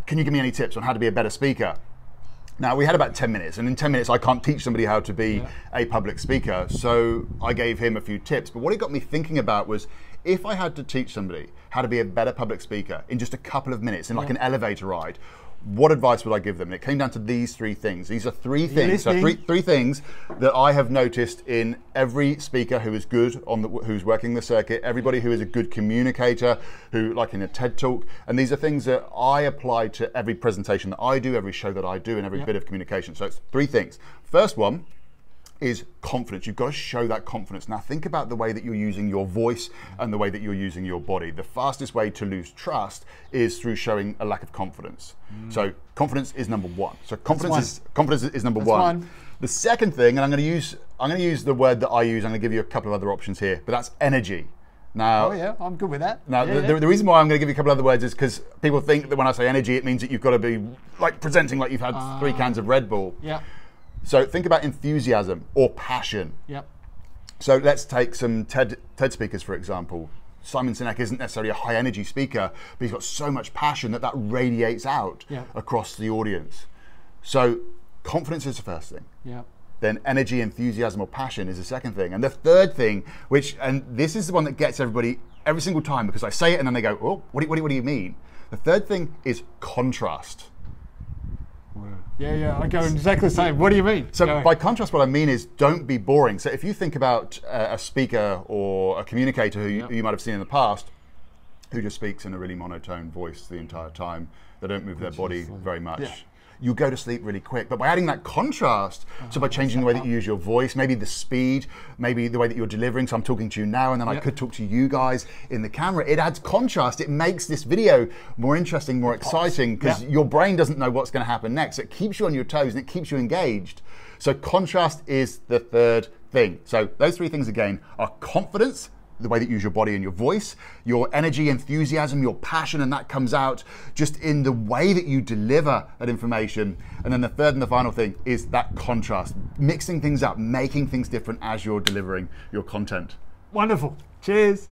can you give me any tips on how to be a better speaker? Now, we had about 10 minutes, and in 10 minutes, I can't teach somebody how to be a public speaker. So I gave him a few tips. But what it got me thinking about was, if I had to teach somebody how to be a better public speaker in just a couple of minutes, in like an elevator ride, what advice would I give them? And it came down to these three things. These are three things. So three things that I have noticed in every speaker who is good who's working the circuit, everybody who is a good communicator, who like in a TED talk. And these are things that I apply to every presentation that I do, every show that I do, and every bit of communication. So it's three things. First one is confidence. You've got to show that confidence. Now think about the way that you're using your voice and the way that you're using your body. The fastest way to lose trust is through showing a lack of confidence. So confidence is number one. So confidence is number one. The second thing, and I'm going to use the word that I use. I'm going to give you a couple of other options here, but that's energy. Now, I'm good with that. Now, the reason why I'm going to give you a couple of other words is because people think that when I say energy, it means that you've got to be like presenting like you've had 3 cans of Red Bull. So think about enthusiasm or passion. So let's take some TED speakers, for example. Simon Sinek isn't necessarily a high energy speaker, but he's got so much passion that radiates out across the audience. So confidence is the first thing. Then energy, enthusiasm, or passion is the second thing. And the third thing, and this is the one that gets everybody every single time, because I say it and then they go, oh, what do you mean? The third thing is contrast. I go exactly the same. What do you mean? So by contrast, what I mean is don't be boring. So if you think about a speaker or a communicator who you might have seen in the past, who just speaks in a really monotone voice the entire time, they don't move their body very much. You go to sleep really quick. But by adding that contrast, so by changing the way that you use your voice, maybe the speed, maybe the way that you're delivering, so I'm talking to you now and then I could talk to you guys in the camera, it adds contrast. It makes this video more interesting, more exciting, because your brain doesn't know what's going to happen next. It keeps you on your toes and it keeps you engaged. So contrast is the third thing. So those three things again are confidence, the way that you use your body and your voice, your energy, enthusiasm, your passion, and that comes out just in the way that you deliver that information. And then the third and the final thing is that contrast, mixing things up, making things different as you're delivering your content. Wonderful. Cheers.